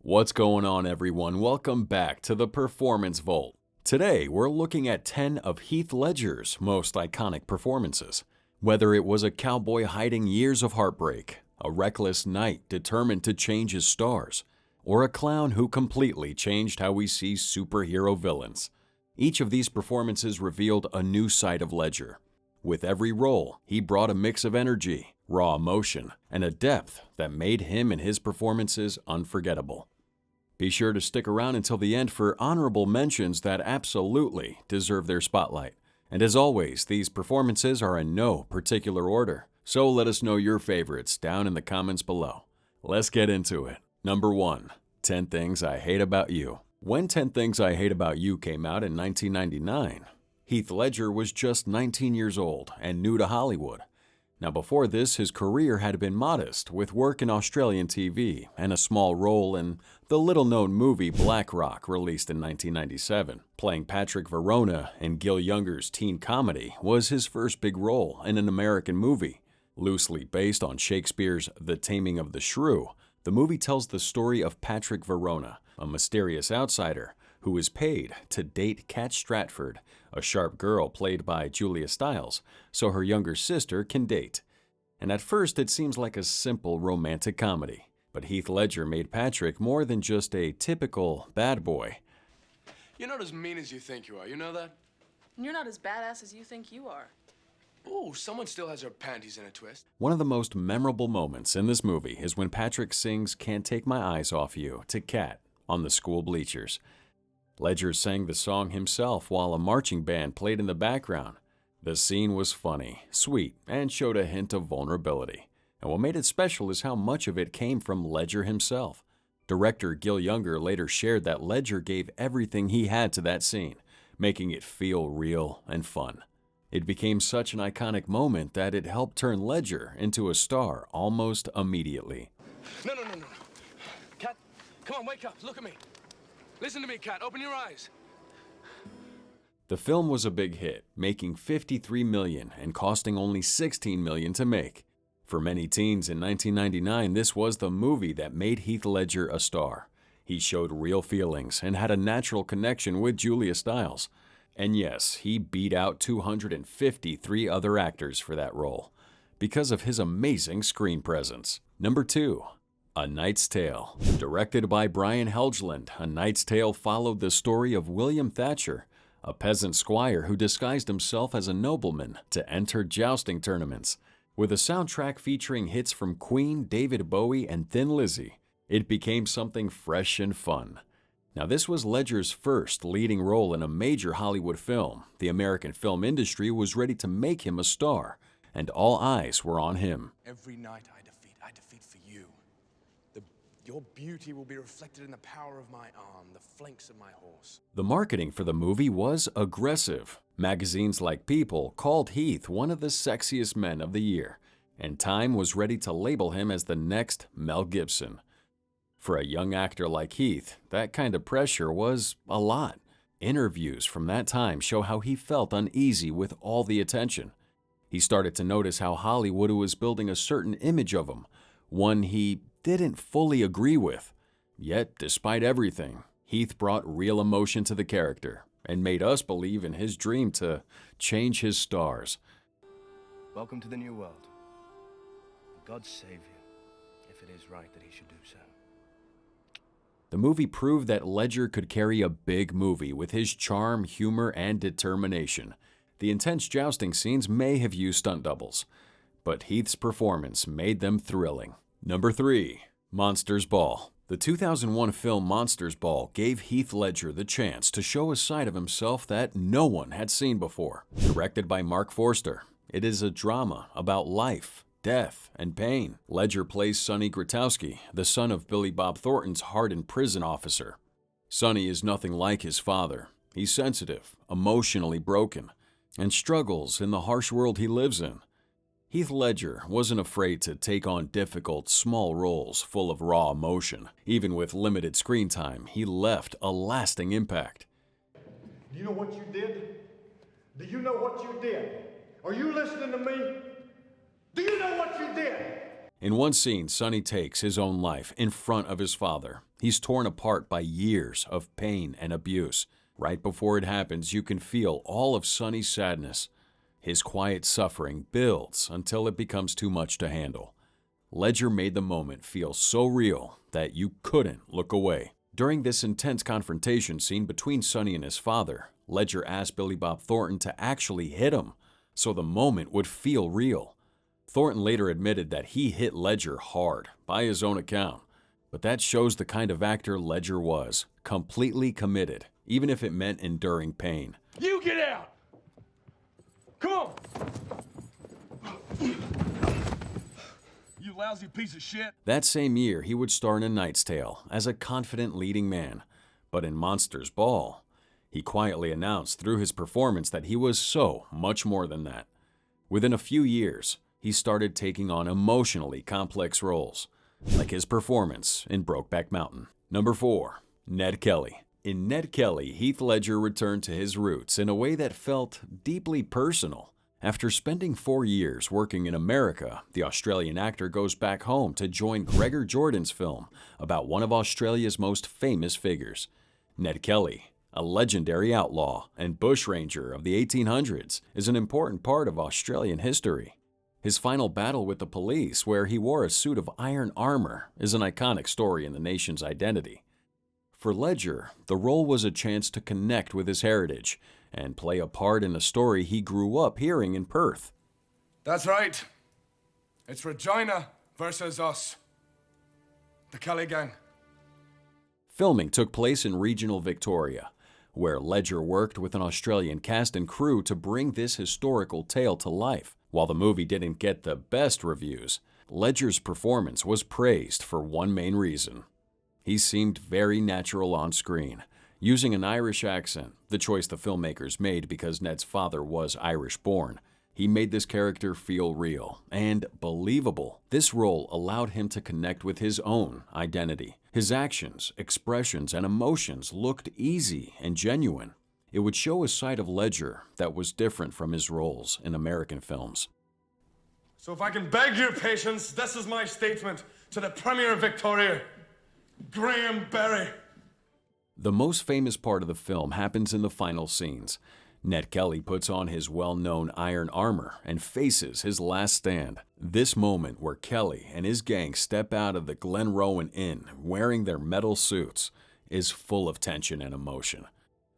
What's going on, everyone? Welcome back to the Performance Vault. Today, we're looking at 10 of Heath Ledger's most iconic performances. Whether it was a cowboy hiding years of heartbreak, a reckless knight determined to change his stars, or a clown who completely changed how we see superhero villains. Each of these performances revealed a new side of Ledger. With every role, he brought a mix of energy, raw emotion, and a depth that made him and his performances unforgettable. Be sure to stick around until the end for honorable mentions that absolutely deserve their spotlight. And as always, these performances are in no particular order, so let us know your favorites down in the comments below. Let's get into it. Number 1. 10 Things I Hate About You. When 10 Things I Hate About You came out in 1999, Heath Ledger was just 19 years old and new to Hollywood. Now before this, his career had been modest, with work in Australian TV and a small role in the little-known movie Black Rock, released in 1997. Playing Patrick Verona in Gil Younger's teen comedy was his first big role in an American movie. Loosely based on Shakespeare's The Taming of the Shrew, the movie tells the story of Patrick Verona, a mysterious outsider who is paid to date Kat Stratford, a sharp girl played by Julia Stiles, so her younger sister can date. And at first it seems like a simple romantic comedy, but Heath Ledger made Patrick more than just a typical bad boy. You're not as mean as you think you are, you know that? And you're not as badass as you think you are. Ooh, someone still has her panties in a twist. One of the most memorable moments in this movie is when Patrick sings "Can't Take My Eyes Off You" to Kat on the school bleachers. Ledger sang the song himself while a marching band played in the background. The scene was funny, sweet, and showed a hint of vulnerability. And what made it special is how much of it came from Ledger himself. Director Gil Younger later shared that Ledger gave everything he had to that scene, making it feel real and fun. It became such an iconic moment that it helped turn Ledger into a star almost immediately. No. Kat, come on, wake up, look at me. Listen to me, Kat, open your eyes. The film was a big hit, making $53 million and costing only $16 million to make. For many teens in 1999, this was the movie that made Heath Ledger a star. He showed real feelings and had a natural connection with Julia Stiles. And yes, he beat out 253 other actors for that role because of his amazing screen presence. Number 2. A Knight's Tale. Directed by Brian Helgeland, A Knight's Tale followed the story of William Thatcher, a peasant squire who disguised himself as a nobleman to enter jousting tournaments. With a soundtrack featuring hits from Queen, David Bowie, and Thin Lizzy, it became something fresh and fun. Now, this was Ledger's first leading role in a major Hollywood film. The American film industry was ready to make him a star, and all eyes were on him. Every knight I defeat for you. Your beauty will be reflected in the power of my arm, the flanks of my horse. The marketing for the movie was aggressive. Magazines like People called Heath one of the sexiest men of the year, and Time was ready to label him as the next Mel Gibson. For a young actor like Heath, that kind of pressure was a lot. Interviews from that time show how he felt uneasy with all the attention. He started to notice how Hollywood was building a certain image of him, one he didn't fully agree with. Yet, despite everything, Heath brought real emotion to the character and made us believe in his dream to change his stars. Welcome to the new world. God save you, if it is right that he should do so. The movie proved that Ledger could carry a big movie with his charm, humor, and determination. The intense jousting scenes may have used stunt doubles, but Heath's performance made them thrilling. Number 3. Monsters Ball. The 2001 film Monsters Ball gave Heath Ledger the chance to show a side of himself that no one had seen before. Directed by Mark Forster, it is a drama about life, death, and pain. Ledger plays Sonny Grotowski, the son of Billy Bob Thornton's hardened prison officer. Sonny is nothing like his father. He's sensitive, emotionally broken, and struggles in the harsh world he lives in. Heath Ledger wasn't afraid to take on difficult, small roles full of raw emotion. Even with limited screen time, he left a lasting impact. Do you know what you did? Do you know what you did? Are you listening to me? Do you know what you did? In one scene, Sonny takes his own life in front of his father. He's torn apart by years of pain and abuse. Right before it happens, you can feel all of Sonny's sadness. His quiet suffering builds until it becomes too much to handle. Ledger made the moment feel so real that you couldn't look away. During this intense confrontation scene between Sonny and his father, Ledger asked Billy Bob Thornton to actually hit him so the moment would feel real. Thornton later admitted that he hit Ledger hard, by his own account. But that shows the kind of actor Ledger was, completely committed, even if it meant enduring pain. You get out! Come on! You lousy piece of shit! That same year, he would star in A Knight's Tale as a confident leading man. But in Monsters Ball, he quietly announced through his performance that he was so much more than that. Within a few years, he started taking on emotionally complex roles, like his performance in Brokeback Mountain. Number 4. Ned Kelly. In Ned Kelly, Heath Ledger returned to his roots in a way that felt deeply personal. After spending 4 years working in America, the Australian actor goes back home to join Gregor Jordan's film about one of Australia's most famous figures. Ned Kelly, a legendary outlaw and bushranger of the 1800s, is an important part of Australian history. His final battle with the police, where he wore a suit of iron armor, is an iconic story in the nation's identity. For Ledger, the role was a chance to connect with his heritage and play a part in a story he grew up hearing in Perth. That's right. It's Regina versus us. The Kelly gang. Filming took place in regional Victoria, where Ledger worked with an Australian cast and crew to bring this historical tale to life. While the movie didn't get the best reviews, Ledger's performance was praised for one main reason. He seemed very natural on screen, using an Irish accent, the choice the filmmakers made because Ned's father was Irish-born. He made this character feel real and believable. This role allowed him to connect with his own identity. His actions, expressions, and emotions looked easy and genuine. It would show a side of Ledger that was different from his roles in American films. So if I can beg your patience, this is my statement to the Premier of Victoria, Graham Berry. The most famous part of the film happens in the final scenes. Ned Kelly puts on his well-known iron armor and faces his last stand. This moment where Kelly and his gang step out of the Glenrowan Inn wearing their metal suits is full of tension and emotion.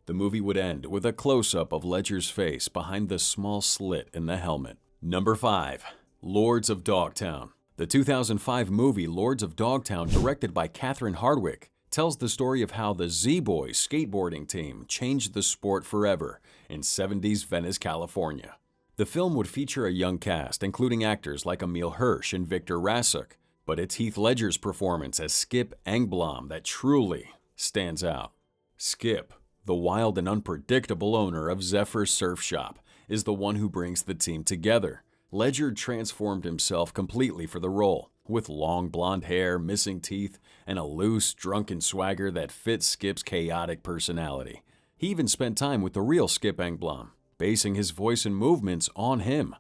The movie would end with a close-up of Ledger's face behind the small slit in the helmet. Number 5. Lords of Dogtown. The 2005 movie Lords of Dogtown, directed by Catherine Hardwicke, tells the story of how the Z-Boys skateboarding team changed the sport forever in 70s Venice, California. The film would feature a young cast, including actors like Emil Hirsch and Victor Rasuk, but it's Heath Ledger's performance as Skip Engblom that truly stands out. Skip, the wild and unpredictable owner of Zephyr Surf Shop, is the one who brings the team together. Ledger transformed himself completely for the role, with long blonde hair, missing teeth, and a loose, drunken swagger that fits Skip's chaotic personality. He even spent time with the real Skip Engblom, basing his voice and movements on him.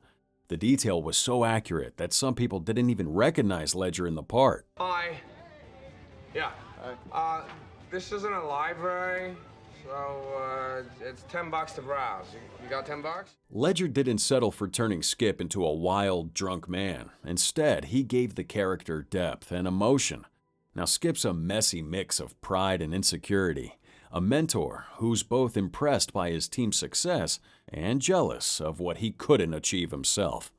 The detail was so accurate that some people didn't even recognize Ledger in the part. Hi. Yeah. This isn't a library, so it's $10 to browse. You got $10? Ledger didn't settle for turning Skip into a wild, drunk man. Instead, he gave the character depth and emotion. Now, Skip's a messy mix of pride and insecurity, a mentor who's both impressed by his team's success and jealous of what he couldn't achieve himself.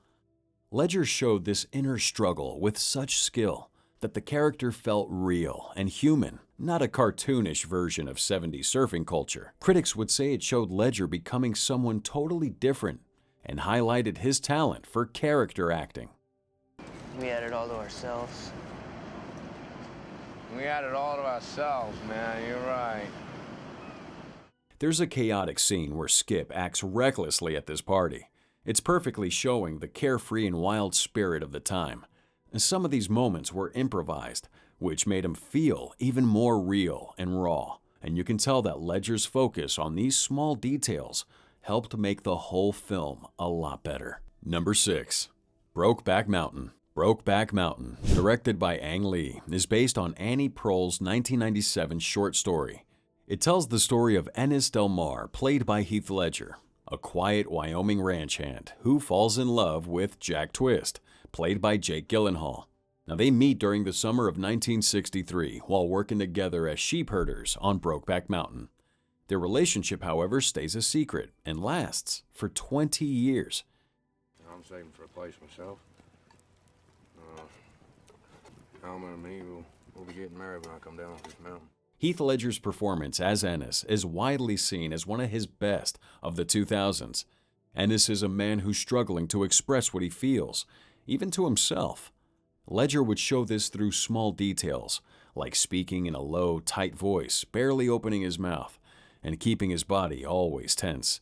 Ledger showed this inner struggle with such skill that the character felt real and human, not a cartoonish version of 70s surfing culture. Critics would say it showed Ledger becoming someone totally different and highlighted his talent for character acting. We had it all to ourselves. We had it all to ourselves, man. You're right. There's a chaotic scene where Skip acts recklessly at this party. It's perfectly showing the carefree and wild spirit of the time. And some of these moments were improvised, which made him feel even more real and raw. And you can tell that Ledger's focus on these small details helped make the whole film a lot better. Number 6. Brokeback Mountain. Brokeback Mountain, directed by Ang Lee, is based on Annie Proulx's 1997 short story. It tells the story of Ennis Del Mar, played by Heath Ledger, a quiet Wyoming ranch hand who falls in love with Jack Twist, played by Jake Gyllenhaal. Now, they meet during the summer of 1963 while working together as sheep herders on Brokeback Mountain. Their relationship, however, stays a secret and lasts for 20 years. I'm saving for a place myself. Alma and me will be getting married when I come down off this mountain. Heath Ledger's performance as Ennis is widely seen as one of his best of the 2000s. Ennis is a man who's struggling to express what he feels, even to himself. Ledger would show this through small details, like speaking in a low, tight voice, barely opening his mouth, and keeping his body always tense.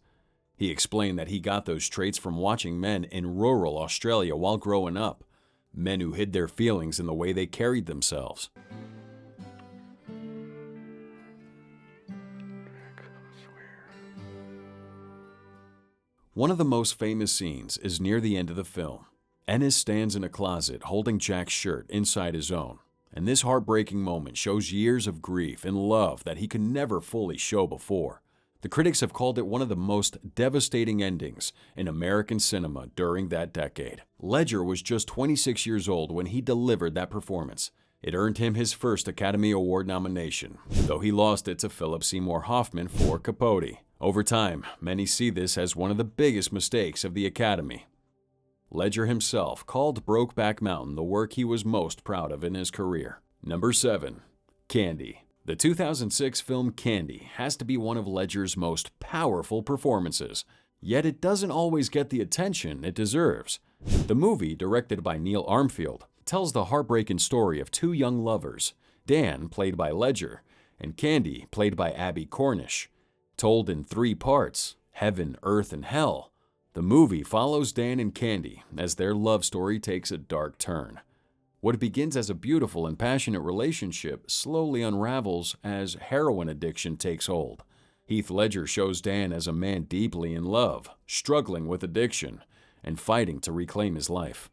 He explained that he got those traits from watching men in rural Australia while growing up, men who hid their feelings in the way they carried themselves. One of the most famous scenes is near the end of the film. Ennis stands in a closet holding Jack's shirt inside his own, and this heartbreaking moment shows years of grief and love that he could never fully show before. The critics have called it one of the most devastating endings in American cinema during that decade. Ledger was just 26 years old when he delivered that performance. It earned him his first Academy Award nomination, though he lost it to Philip Seymour Hoffman for Capote. Over time, many see this as one of the biggest mistakes of the Academy. Ledger himself called Brokeback Mountain the work he was most proud of in his career. Number 7. Candy. The 2006 film Candy has to be one of Ledger's most powerful performances, yet it doesn't always get the attention it deserves. The movie, directed by Neil Armfield, tells the heartbreaking story of two young lovers, Dan, played by Ledger, and Candy, played by Abby Cornish. Told in 3 parts, Heaven, Earth, and Hell, the movie follows Dan and Candy as their love story takes a dark turn. What begins as a beautiful and passionate relationship slowly unravels as heroin addiction takes hold. Heath Ledger shows Dan as a man deeply in love, struggling with addiction, and fighting to reclaim his life.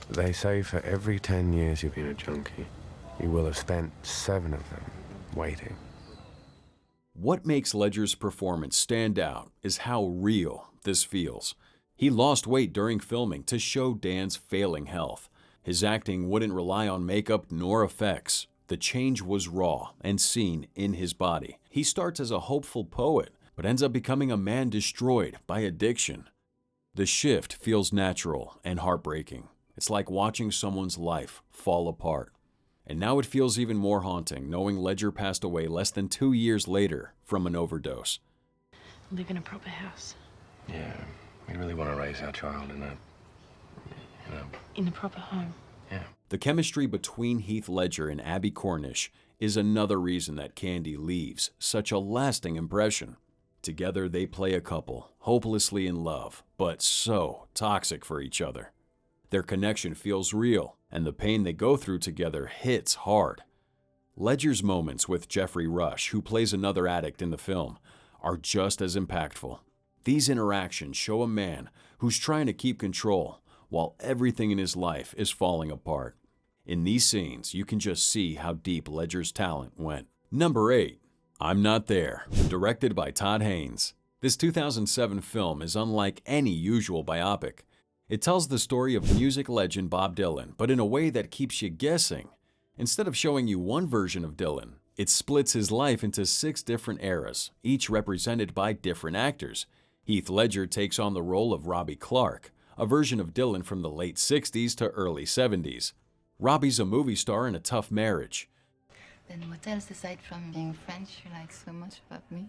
They say for every 10 years you've been a junkie, you will have spent 7 of them waiting. What makes Ledger's performance stand out is how real this feels. He lost weight during filming to show Dan's failing health. His acting wouldn't rely on makeup nor effects. The change was raw and seen in his body. He starts as a hopeful poet, but ends up becoming a man destroyed by addiction. The shift feels natural and heartbreaking. It's like watching someone's life fall apart. And now it feels even more haunting knowing Ledger passed away less than 2 years later from an overdose. Live in a proper house. Yeah, we really want to raise our child in a In a proper home. yeah. The chemistry between Heath Ledger and Abby Cornish is another reason that Candy leaves such a lasting impression. Together they play a couple, hopelessly in love, but so toxic for each other. Their connection feels real, and the pain they go through together hits hard. Ledger's moments with Jeffrey Rush, who plays another addict in the film, are just as impactful. These interactions show a man who's trying to keep control while everything in his life is falling apart. In these scenes, you can just see how deep Ledger's talent went. Number 8. I'm Not There, directed by Todd Haynes. This 2007 film is unlike any usual biopic. It tells the story of music legend Bob Dylan, but in a way that keeps you guessing. Instead of showing you one version of Dylan, it splits his life into 6 different eras, each represented by different actors. Heath Ledger takes on the role of Robbie Clark, a version of Dylan from the late 60s to early 70s. Robbie's a movie star in a tough marriage. Then what else, aside from being French, you like so much about me?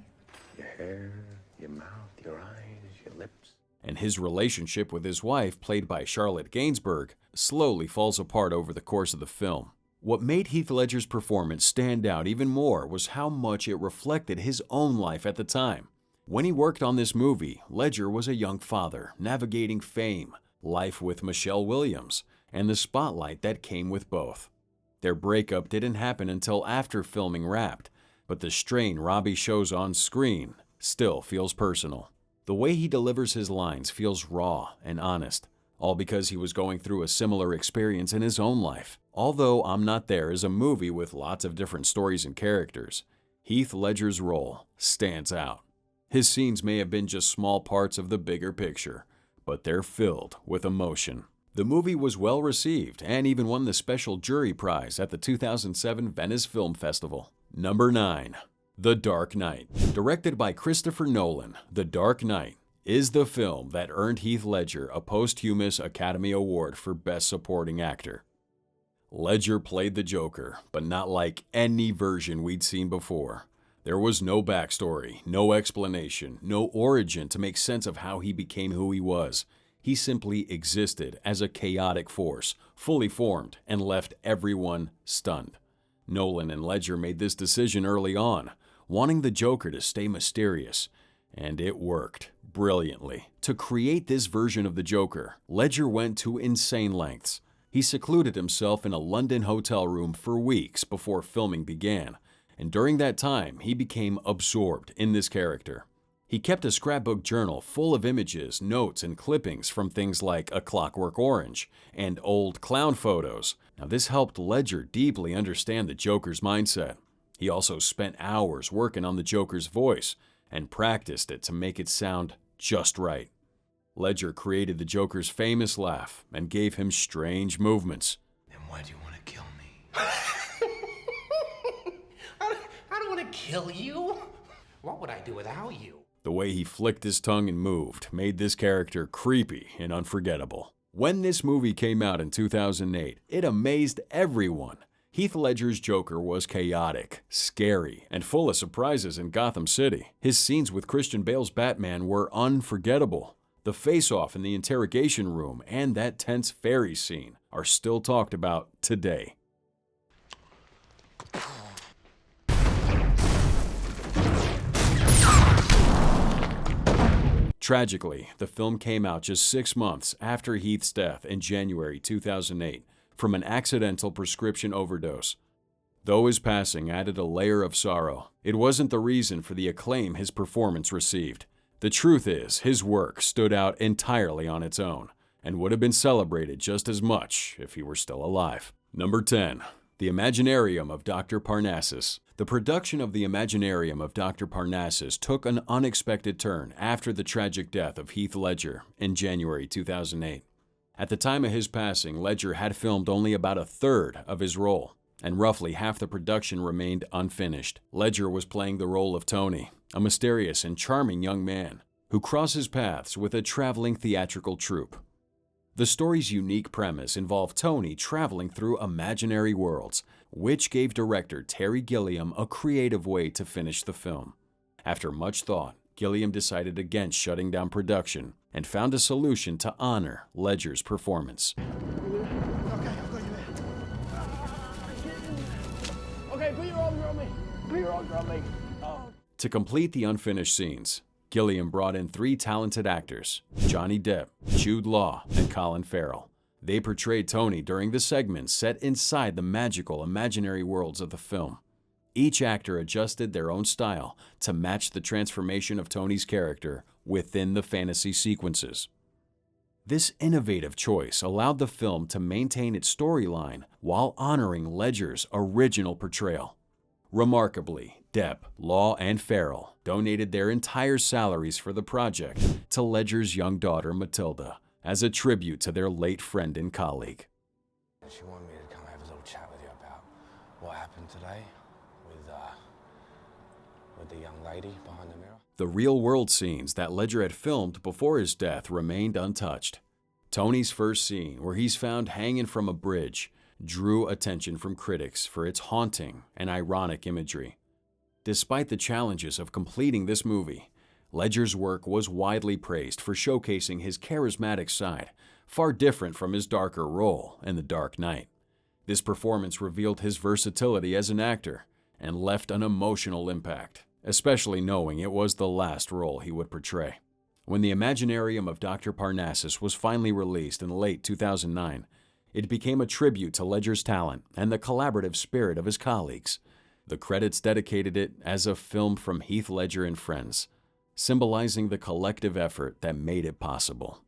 Your hair, your mouth, your eyes, your lips. And his relationship with his wife, played by Charlotte Gainsbourg, slowly falls apart over the course of the film. What made Heath Ledger's performance stand out even more was how much it reflected his own life at the time. When he worked on this movie, Ledger was a young father, navigating fame, life with Michelle Williams, and the spotlight that came with both. Their breakup didn't happen until after filming wrapped, but the strain Robbie shows on screen still feels personal. The way he delivers his lines feels raw and honest, all because he was going through a similar experience in his own life. Although I'm Not There is a movie with lots of different stories and characters, Heath Ledger's role stands out. His scenes may have been just small parts of the bigger picture, but they're filled with emotion. The movie was well received and even won the Special Jury Prize at the 2007 Venice Film Festival. Number 9. The Dark Knight. Directed by Christopher Nolan, The Dark Knight is the film that earned Heath Ledger a posthumous Academy Award for Best Supporting Actor. Ledger played the Joker, but not like any version we'd seen before. There was no backstory, no explanation, no origin to make sense of how he became who he was. He simply existed as a chaotic force, fully formed, and left everyone stunned. Nolan and Ledger made this decision early on, wanting the Joker to stay mysterious, and it worked brilliantly. To create this version of the Joker, Ledger went to insane lengths. He secluded himself in a London hotel room for weeks before filming began, and during that time, he became absorbed in this character. He kept a scrapbook journal full of images, notes, and clippings from things like A Clockwork Orange and old clown photos. Now, this helped Ledger deeply understand the Joker's mindset. He also spent hours working on the Joker's voice and practiced it to make it sound just right. Ledger created the Joker's famous laugh and gave him strange movements. Then why do you want to kill me? I don't want to kill you. What would I do without you? The way he flicked his tongue and moved made this character creepy and unforgettable. When this movie came out in 2008, it amazed everyone. Heath Ledger's Joker was chaotic, scary, and full of surprises in Gotham City. His scenes with Christian Bale's Batman were unforgettable. The face-off in the interrogation room and that tense ferry scene are still talked about today. Tragically, the film came out just 6 months after Heath's death in January 2008 from an accidental prescription overdose. Though his passing added a layer of sorrow, it wasn't the reason for the acclaim his performance received. The truth is, his work stood out entirely on its own and would have been celebrated just as much if he were still alive. Number 10. The Imaginarium of Dr. Parnassus. The production of The Imaginarium of Dr. Parnassus took an unexpected turn after the tragic death of Heath Ledger in January 2008. At the time of his passing, Ledger had filmed only about a third of his role, and roughly half the production remained unfinished. Ledger was playing the role of Tony, a mysterious and charming young man who crosses paths with a traveling theatrical troupe. The story's unique premise involved Tony traveling through imaginary worlds, which gave director Terry Gilliam a creative way to finish the film. After much thought, Gilliam decided against shutting down production and found a solution to honor Ledger's performance. Okay, put your arms around me. Put your arms around me. To complete the unfinished scenes, Gilliam brought in 3 talented actors, Johnny Depp, Jude Law, and Colin Farrell. They portrayed Tony during the segments set inside the magical, imaginary worlds of the film. Each actor adjusted their own style to match the transformation of Tony's character within the fantasy sequences. This innovative choice allowed the film to maintain its storyline while honoring Ledger's original portrayal. Remarkably, Depp, Law, and Farrell donated their entire salaries for the project to Ledger's young daughter, Matilda, as a tribute to their late friend and colleague. She wanted me to come have a little chat with you about what happened today with the young lady behind the mirror. The real-world scenes that Ledger had filmed before his death remained untouched. Tony's first scene, where he's found hanging from a bridge, drew attention from critics for its haunting and ironic imagery. Despite the challenges of completing this movie, Ledger's work was widely praised for showcasing his charismatic side, far different from his darker role in The Dark Knight. This performance revealed his versatility as an actor and left an emotional impact, especially knowing it was the last role he would portray. When The Imaginarium of Dr. Parnassus was finally released in late 2009, it became a tribute to Ledger's talent and the collaborative spirit of his colleagues. The credits dedicated it as a film from Heath Ledger and friends, symbolizing the collective effort that made it possible.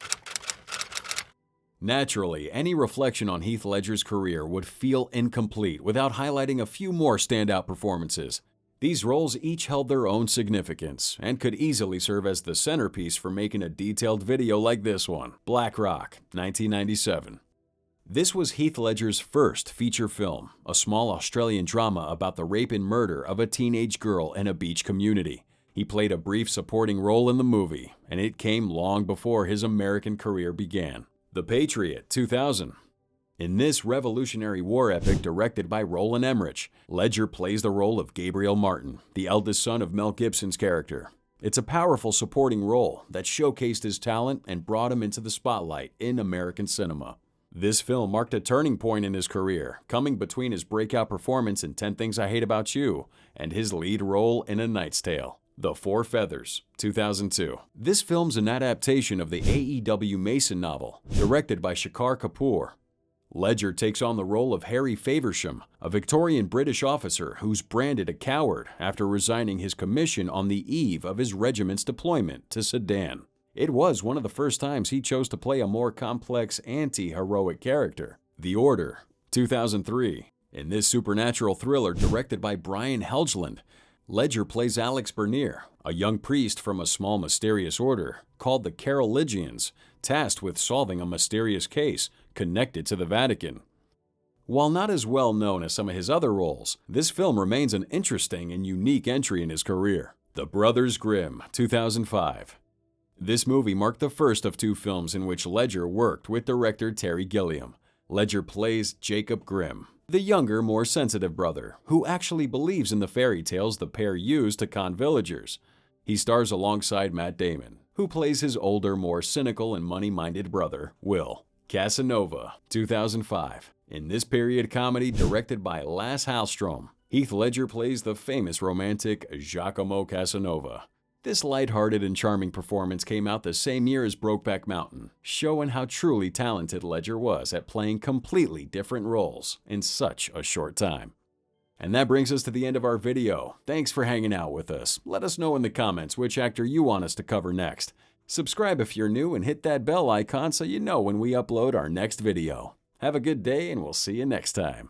Naturally, any reflection on Heath Ledger's career would feel incomplete without highlighting a few more standout performances. These roles each held their own significance and could easily serve as the centerpiece for making a detailed video like this one, Black Rock, 1997. This was Heath Ledger's first feature film, a small Australian drama about the rape and murder of a teenage girl in a beach community. He played a brief supporting role in the movie, and it came long before his American career began. The Patriot, 2000. In this Revolutionary War epic directed by Roland Emmerich, Ledger plays the role of Gabriel Martin, the eldest son of Mel Gibson's character. It's a powerful supporting role that showcased his talent and brought him into the spotlight in American cinema. This film marked a turning point in his career, coming between his breakout performance in 10 Things I Hate About You and his lead role in A Knight's Tale. The Four Feathers, 2002. This film's an adaptation of the A.E.W. Mason novel, directed by Shekhar Kapoor. Ledger takes on the role of Harry Faversham, a Victorian British officer who's branded a coward after resigning his commission on the eve of his regiment's deployment to Sudan. It was one of the first times he chose to play a more complex anti-heroic character. The Order, 2003. In this supernatural thriller directed by Brian Helgeland, Ledger plays Alex Bernier, a young priest from a small mysterious order called the Carolingians, tasked with solving a mysterious case connected to the Vatican. While not as well known as some of his other roles, this film remains an interesting and unique entry in his career. The Brothers Grimm, 2005. This movie marked the first of two films in which Ledger worked with director Terry Gilliam. Ledger plays Jacob Grimm, the younger, more sensitive brother, who actually believes in the fairy tales the pair use to con villagers. He stars alongside Matt Damon, who plays his older, more cynical and money-minded brother, Will. Casanova, 2005. In this period comedy directed by Lasse Hallström, Heath Ledger plays the famous romantic Giacomo Casanova. This lighthearted and charming performance came out the same year as Brokeback Mountain, showing how truly talented Ledger was at playing completely different roles in such a short time. And that brings us to the end of our video. Thanks for hanging out with us. Let us know in the comments which actor you want us to cover next. Subscribe if you're new and hit that bell icon so you know when we upload our next video. Have a good day and we'll see you next time.